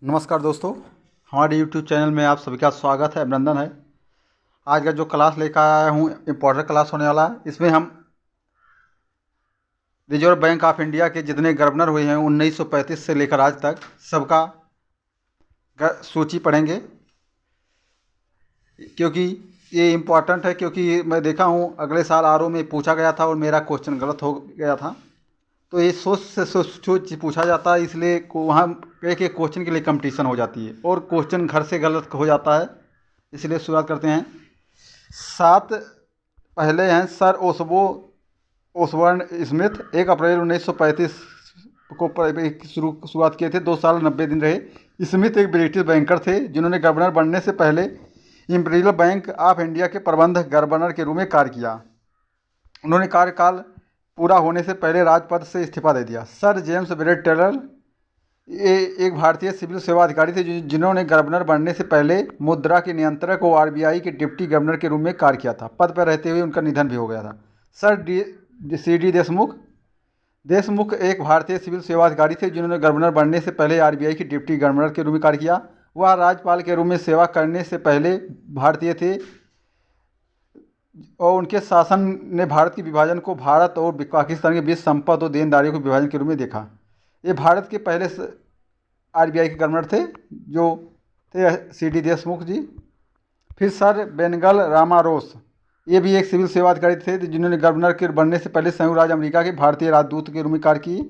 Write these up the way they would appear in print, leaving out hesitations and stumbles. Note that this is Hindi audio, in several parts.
नमस्कार दोस्तों, हमारे YouTube चैनल में आप सभी का स्वागत है, अभिनंदन है। आज का जो क्लास लेकर आया हूँ इम्पोर्टेंट क्लास होने वाला है। इसमें हम रिजर्व बैंक ऑफ इंडिया के जितने गवर्नर हुए हैं 1935 से लेकर आज तक सबका सूची पढ़ेंगे, क्योंकि ये इम्पोर्टेंट है। क्योंकि मैं देखा हूँ अगले साल आरओ में पूछा गया था और मेरा क्वेश्चन गलत हो गया था, तो ये सोच पूछा जाता है, इसलिए वहाँ एक एक क्वेश्चन के लिए कंपटीशन हो जाती है और क्वेश्चन घर से गलत हो जाता है। इसलिए शुरुआत करते हैं। 7 पहले हैं सर ओसबर्न स्मिथ, 1 अप्रैल 1935 को शुरुआत किए थे। 2 साल 90 दिन रहे। स्मिथ एक ब्रिटिश बैंकर थे जिन्होंने गवर्नर बनने से पहले इम्पीरियल बैंक ऑफ इंडिया के प्रबंधक गवर्नर के रूप में कार्य किया। उन्होंने कार्यकाल पूरा होने से पहले राजपद से इस्तीफा दे दिया। सर जेम्स ब्रेड टेलर ये एक भारतीय सिविल सेवा अधिकारी थे जिन्होंने गवर्नर बनने से पहले मुद्रा के नियंत्रक और आरबीआई के डिप्टी गवर्नर के रूप में कार्य किया था। पद पर रहते हुए उनका निधन भी हो गया था। Sir CD. देशमुख एक भारतीय सिविल सेवा अधिकारी थे जिन्होंने गवर्नर बनने से पहले आरबीआई के डिप्टी गवर्नर के रूप में कार्य किया। वह राज्यपाल के रूप में सेवा करने से पहले भारतीय थे और उनके शासन ने भारत के विभाजन को भारत और पाकिस्तान के बीच संपत्ति और देनदारियों के विभाजन के रूप में देखा। ये भारत के पहले आरबीआई के गवर्नर थे जो थे सी.डी. देशमुख जी। फिर सर बेनगल रामारोस, ये भी एक सिविल सेवा अधिकारी थे जिन्होंने गवर्नर के बनने से पहले संयुक्त राज्य अमेरिका के भारतीय राजदूत के रूप में कार्य की।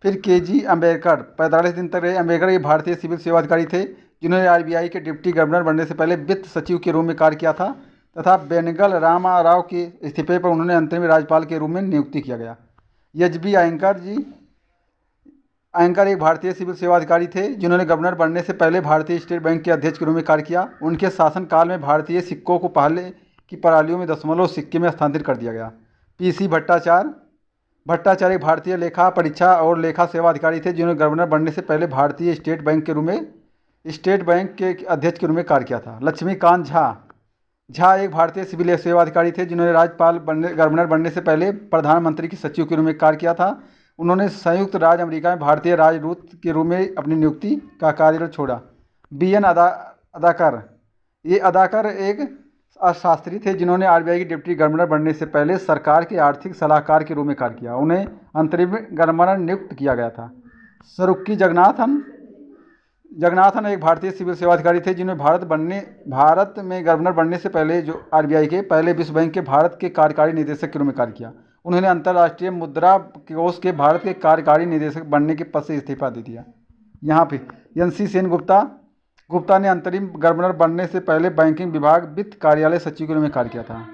फिर के.जी. अम्बेडकर, 45 दिन तक रहे। अम्बेडकर ये भारतीय सिविल सेवा अधिकारी थे जिन्होंने आरबीआई के डिप्टी गवर्नर बनने से पहले वित्त सचिव के रूप में कार्य किया था तथा बेनगल रामाराव के इस्तीफे पर उन्होंने अंतरिम राज्यपाल के रूप में नियुक्ति किया गया। एच.बी. अयंकर एक भारतीय सिविल सेवा अधिकारी थे जिन्होंने गवर्नर बनने से पहले भारतीय स्टेट बैंक के अध्यक्ष के रूप में कार्य किया। उनके शासनकाल में भारतीय सिक्कों को पहले की प्रणालियों में दशमलव सिक्के में स्थानांतरित कर दिया गया। पी.सी. भट्टाचार्य एक भारतीय लेखा परीक्षा और लेखा सेवा अधिकारी थे जिन्होंने गवर्नर बनने से पहले भारतीय स्टेट बैंक के अध्यक्ष के रूप में कार्य किया था। लक्ष्मीकांत झा एक भारतीय सिविल सेवा अधिकारी थे जिन्होंने गवर्नर बनने से पहले प्रधानमंत्री के सचिव के रूप में कार्य किया था। उन्होंने संयुक्त राज्य अमेरिका में भारतीय राजदूत के रूप में अपनी नियुक्ति का कार्य छोड़ा। बी.एन. अदाकर एक अर्थशास्त्री थे जिन्होंने आरबीआई के डिप्टी गवर्नर बनने से पहले सरकार के आर्थिक सलाहकार के रूप में कार्य किया। उन्हें अंतरिम गवर्नर नियुक्त किया गया था। सरुक्की जगन्नाथन एक भारतीय सिविल सेवा अधिकारी थे जिन्होंने भारत में गवर्नर बनने से पहले जो आरबीआई के पहले विश्व बैंक के भारत के कार्यकारी निदेशक के रूप में कार्य किया। उन्होंने अंतर्राष्ट्रीय मुद्रा कोष के भारत के कार्यकारी निदेशक बनने के पद से इस्तीफा दे दिया। यहाँ पे एन.सी. सेनगुप्ता ने अंतरिम गवर्नर बनने से पहले बैंकिंग विभाग वित्त कार्यालय सचिव के रूप में कार्य किया था।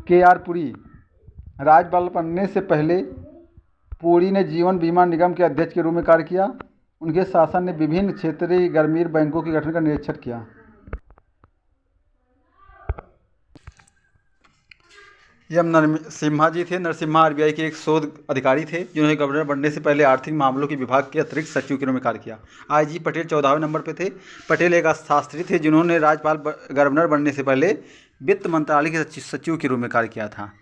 के.आर. पुरी राज्यपाल बनने से पहले पुरी ने जीवन बीमा निगम के अध्यक्ष के रूप में कार्य किया। उनके शासन ने विभिन्न क्षेत्रीय ग्रामीण बैंकों के गठन का निरीक्षण किया। एम नरसिम्हा जी थे। नरसिम्हा आरबीआई के एक शोध अधिकारी थे जिन्होंने गवर्नर बनने से पहले आर्थिक मामलों के विभाग के अतिरिक्त सचिव के रूप में कार्य किया। आई.जी. पटेल 14वें नंबर पे थे। पटेल एक अर्थशास्त्री थे जिन्होंने गवर्नर बनने से पहले वित्त मंत्रालय के सचिव के रूप में कार्य किया था।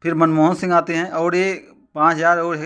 फिर मनमोहन सिंह आते हैं और ये 5,000 और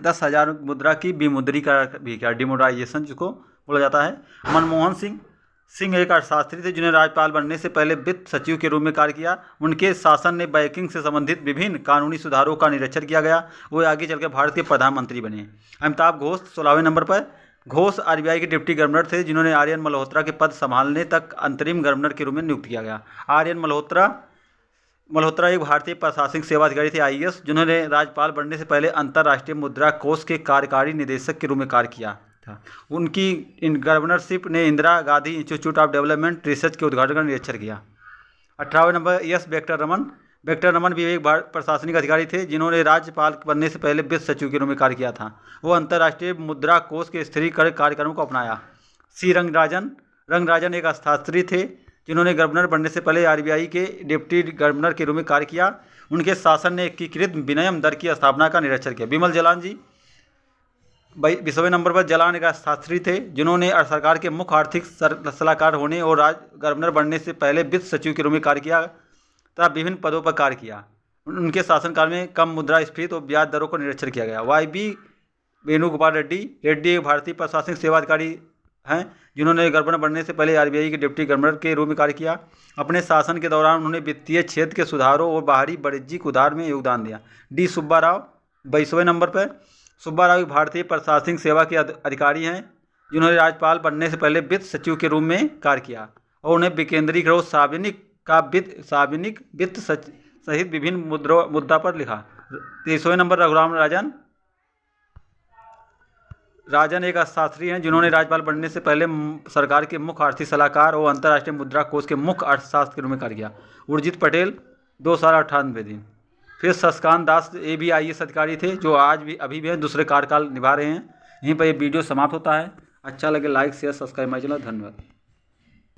10,000 मुद्रा की विमुद्रीकरण भी किया, डिमोनेटाइजेशन जिसको बोला जाता है। मनमोहन सिंह एक अर्थशास्त्री थे जिन्हें राज्यपाल बनने से पहले वित्त सचिव के रूप में कार्य किया। उनके शासन ने बैंकिंग से संबंधित विभिन्न कानूनी सुधारों का निरीक्षण किया गया। वो आगे चलकर भारत के प्रधानमंत्री बने। अमिताभ घोष 16वें नंबर पर। घोष आरबीआई के डिप्टी गवर्नर थे जिन्होंने आर्यन मल्होत्रा के पद संभालने तक अंतरिम गवर्नर के रूप में नियुक्त किया गया। आर्यन मल्होत्रा एक भारतीय प्रशासनिक सेवा अधिकारी थे आईएएस जिन्होंने राज्यपाल बनने से पहले अंतर्राष्ट्रीय मुद्रा कोष के कार्यकारी निदेशक के रूप में कार्य किया था। उनकी गवर्नरशिप ने Indira Gandhi institute of development research के उद्घाटन का निरीक्षण किया। 18वें नंबर एस वेंकटर रमन भी एक प्रशासनिक अधिकारी थे जिन्होंने राज्यपाल बनने से पहले वित्त सचिव के रूप में कार्य किया था। वो अंतर्राष्ट्रीय मुद्रा कोष के स्थिरीकरण कार्यक्रमों को अपनाया। सी रंगराजन एक अर्थशास्त्री थे जिन्होंने गवर्नर बनने से पहले आरबीआई के डिप्टी गवर्नर के रूप में कार्य किया। उनके शासन ने एकीकृत विनिमय दर की स्थापना का निरीक्षण किया। विमल जलान जी 20वें नंबर पर। जलान एक अर्थशास्त्री थे जिन्होंने सरकार के मुख्य आर्थिक सलाहकार होने और गवर्नर बनने से पहले वित्त सचिव के रूप में कार्य किया तथा विभिन्न पदों पर कार्य किया। उनके शासनकाल में कम मुद्रास्फीति और ब्याज दरों का निरीक्षण किया गया। वाई.बी. वेणुगोपाल रेड्डी एक भारतीय प्रशासनिक सेवा अधिकारी हैं जिन्होंने गवर्नर बनने से पहले आरबीआई के डिप्टी गवर्नर के रूप में कार्य किया। अपने शासन के दौरान उन्होंने वित्तीय क्षेत्र के सुधारों और बाहरी वाणिज्यिक उधार में योगदान दिया। डी सुब्बा राव 22वें नंबर पर। सुब्बा राव एक भारतीय प्रशासनिक सेवा के अधिकारी हैं जिन्होंने राज्यपाल बनने से पहले वित्त सचिव के रूप में कार्य किया और उन्हें विकेंद्रीकृत सार्वजनिक वित्त सहित विभिन्न मुद्दा पर लिखा। 23वें नंबर रघुराम राजन एक अर्थशास्त्री हैं जिन्होंने राज्यपाल बनने से पहले सरकार के मुख्य आर्थिक सलाहकार और अंतर्राष्ट्रीय मुद्रा कोष के मुख्य अर्थशास्त्र के रूप में कार्य किया। उर्जित पटेल 2 साल 98 दिन। फिर शशिकांत दास ये भी IAS अधिकारी थे जो आज भी अभी भी दूसरे कार्यकाल निभा रहे हैं। यहीं पर ये वीडियो समाप्त होता है। अच्छा लगे like share subscribe my channel. धन्यवाद।